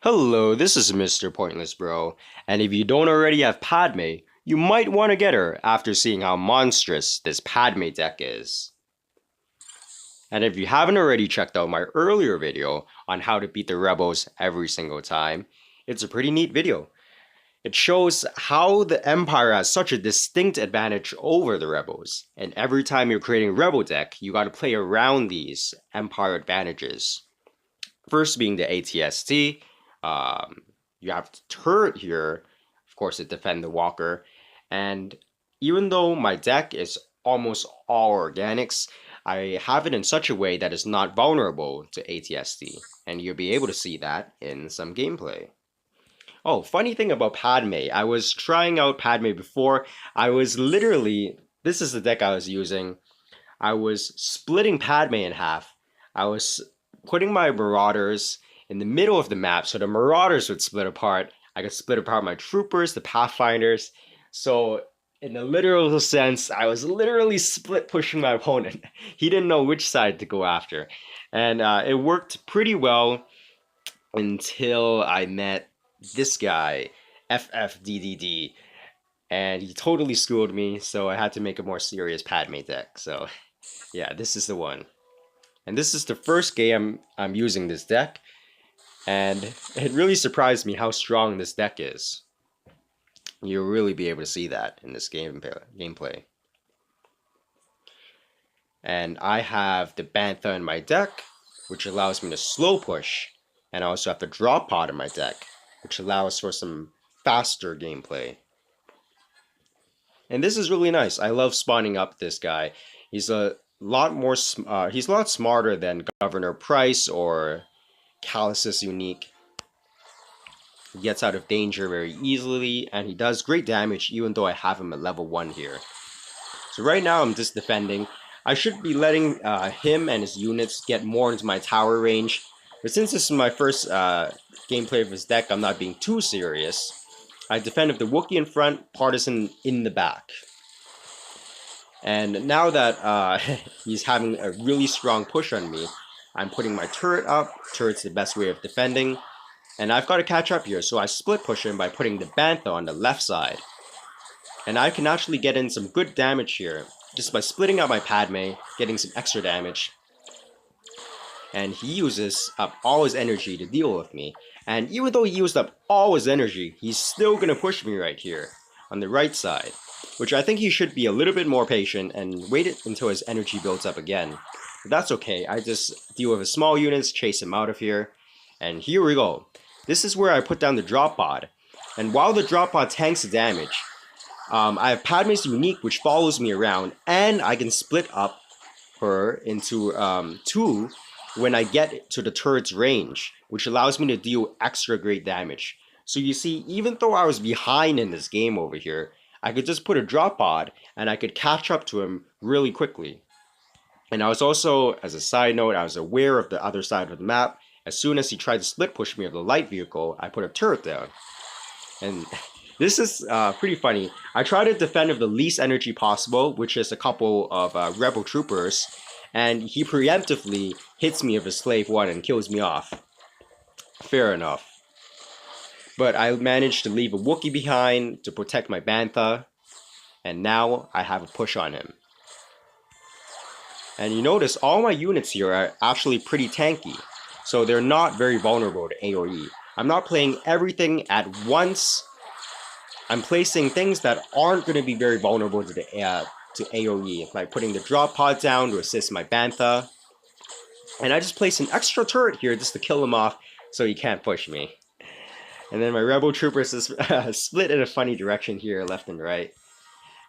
Hello, this is Mr. Pointless Bro, and if you don't already have Padme, you might want to get her after seeing how monstrous this Padme deck is. And if you haven't already checked out my earlier video on how to beat the rebels every single time, it's a pretty neat video. It shows how the Empire has such a distinct advantage over the rebels, and every time you're creating a rebel deck, you gotta play around these Empire advantages. First being the ATST. You have the turret here, of course, to defend the walker. And even though my deck is almost all organics, I have it in such a way that it's not vulnerable to ATST. And you'll be able to see that in some gameplay. Oh, funny thing about Padme. I was trying out Padme before. This is the deck I was using. I was splitting Padme in half. I was putting my Marauders in the middle of the map so the Marauders would split apart. I could split apart my Troopers, the Pathfinders. So in a literal sense, I was literally split pushing my opponent. He didn't know which side to go after. And it worked pretty well until I met this guy, FFDDD. And he totally schooled me, so I had to make a more serious Padme deck. So yeah, this is the one. And this is the first game I'm using this deck, and it really surprised me how strong this deck is. You'll really be able to see that in this gameplay. And I have the Bantha in my deck, which allows me to slow push, and I also have the Drop Pod in my deck, which allows for some faster gameplay. And this is really nice. I love spawning up this guy. He's a he's a lot smarter than Governor Price or Callisis Unique. He gets out of danger very easily, and he does great damage even though I have him at level 1 here. So right now I'm just defending. I should be letting him and his units get more into my tower range, but since this is my first gameplay of his deck, I'm not being too serious. I defend with the Wookiee in front, Partisan in the back. And now that he's having a really strong push on me, I'm putting my turret up. Turret's the best way of defending. And I've got to catch up here, so I split push him by putting the Bantha on the left side. And I can actually get in some good damage here, just by splitting out my Padme, getting some extra damage. And he uses up all his energy to deal with me. And even though he used up all his energy, he's still going to push me right here, on the right side. Which I think he should be a little bit more patient and wait until his energy builds up again. But that's okay, I just deal with his small units, chase him out of here. And here we go. This is where I put down the Drop Pod. And while the Drop Pod tanks the damage, I have Padme's Unique, which follows me around, and I can split up her into two when I get to the turret's range, which allows me to deal extra great damage. So you see, even though I was behind in this game over here, I could just put a Drop Pod, and I could catch up to him really quickly. And I was also, as a side note, I was aware of the other side of the map. As soon as he tried to split push me with the light vehicle, I put a turret down. And this is pretty funny. I try to defend with the least energy possible, which is a couple of rebel troopers, and he preemptively hits me with a Slave 1 and kills me off. Fair enough. But I managed to leave a Wookiee behind to protect my Bantha, and now I have a push on him. And you notice all my units here are actually pretty tanky, so they're not very vulnerable to AoE. I'm not playing everything at once. I'm placing things that aren't going to be very vulnerable to AoE, like putting the Drop Pod down to assist my Bantha. And I just place an extra turret here just to kill him off so he can't push me. And then my Rebel Troopers is split in a funny direction here, left and right.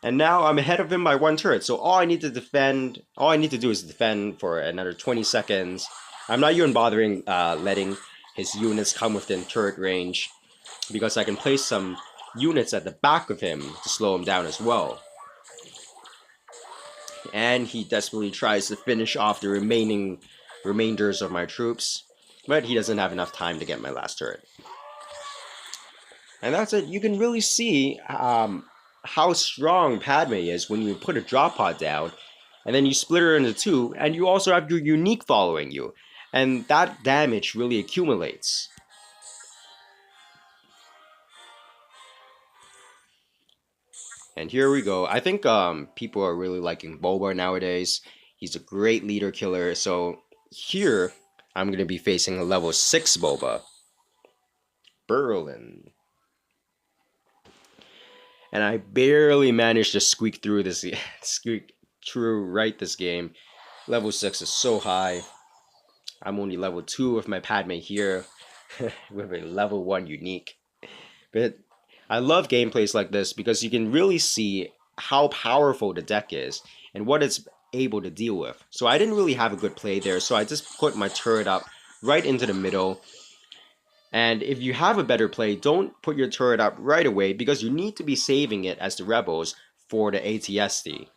And now I'm ahead of him by one turret, so all I need to do is defend for another 20 seconds. I'm not even bothering letting his units come within turret range, because I can place some units at the back of him to slow him down as well. And he desperately tries to finish off the remainders of my troops, but he doesn't have enough time to get my last turret. And that's it. You can really see how strong Padme is when you put a Drop Pod down, and then you split her into two, and you also have your Unique following you. And that damage really accumulates. And here we go. I think people are really liking Boba nowadays. He's a great leader killer. So here I'm gonna be facing a level 6 Boba. Berlin. And I barely managed to squeak through this squeak through right this game. Level 6 is so high. I'm only level 2 with my Padme here with a level 1 unique. But I love gameplays like this because you can really see how powerful the deck is and what it's able to deal with. So I didn't really have a good play there, so I just put my turret up right into the middle. And if you have a better play, don't put your turret up right away because you need to be saving it as the rebels for the ATST,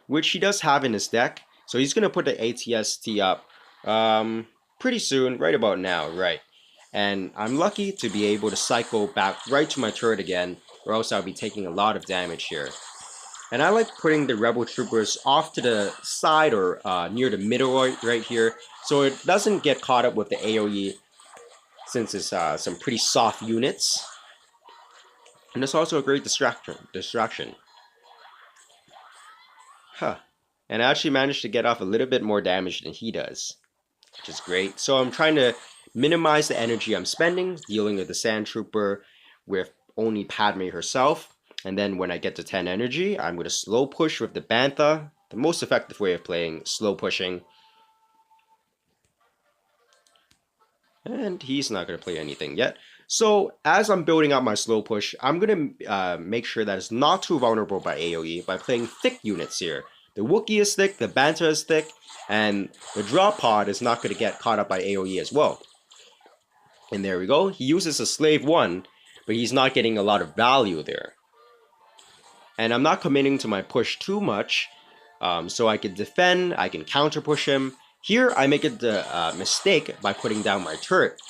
which he does have in his deck. So he's going to put the ATST up pretty soon, right about now, right? And I'm lucky to be able to cycle back right to my turret again, or else I'll be taking a lot of damage here. And I like putting the rebel troopers off to the side or near the middle right here, so it doesn't get caught up with the AoE, since it's some pretty soft units. And it's also a great distraction. Huh. And I actually managed to get off a little bit more damage than he does, which is great. So I'm trying to minimize the energy I'm spending, dealing with the Sand Trooper with only Padme herself. And then when I get to 10 energy, I'm going to slow push with the Bantha, the most effective way of playing slow pushing. And he's not going to play anything yet. So as I'm building up my slow push, I'm going to make sure that it's not too vulnerable by AoE by playing thick units here. The Wookiee is thick, the Bantha is thick, and the drop pod is not going to get caught up by AoE as well. And there we go. He uses a Slave 1, but he's not getting a lot of value there. And I'm not committing to my push too much, so I can defend, I can counter push him. Here I make it the mistake by putting down my turret,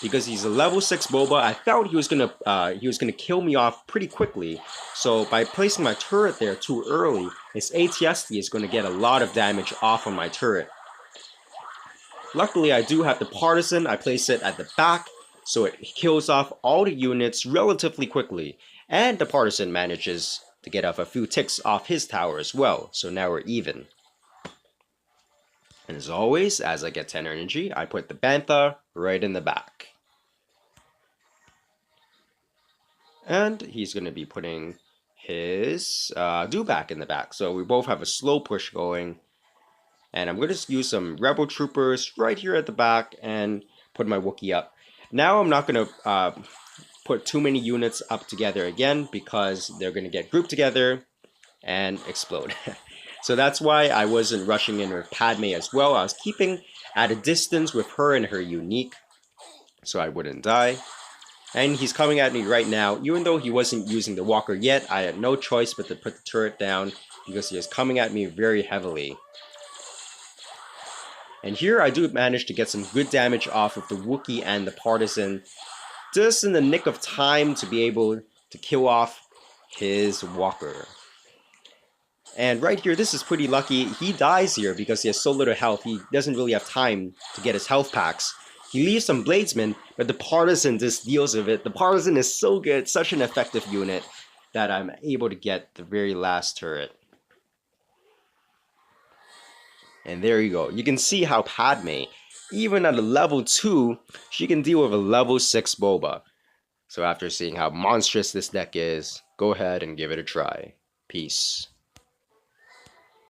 because he's a level 6 Boba. I felt he was gonna kill me off pretty quickly. So by placing my turret there too early, his ATST is gonna get a lot of damage off on my turret. Luckily I do have the Partisan. I place it at the back, so it kills off all the units relatively quickly, and the Partisan manages to get off a few ticks off his tower as well, so now we're even. And as always, as I get 10 energy, I put the Bantha right in the back. And he's going to be putting his Dewback in the back, so we both have a slow push going. And I'm going to use some Rebel Troopers right here at the back and put my Wookiee up. Now I'm not going to put too many units up together again, because they're going to get grouped together and explode. So that's why I wasn't rushing in with Padme as well. I was keeping at a distance with her and her unique, so I wouldn't die. And he's coming at me right now. Even though he wasn't using the walker yet, I had no choice but to put the turret down, because he is coming at me very heavily. And here I do manage to get some good damage off of the Wookiee and the Partisan, just in the nick of time to be able to kill off his walker. And right here, this is pretty lucky. He dies here because he has so little health. He doesn't really have time to get his health packs. He leaves some Bladesmen, but the Partisan just deals with it. The Partisan is so good, such an effective unit, that I'm able to get the very last turret. And there you go. You can see how Padme, even at a level 2, she can deal with a level 6 Boba. So after seeing how monstrous this deck is, go ahead and give it a try. Peace.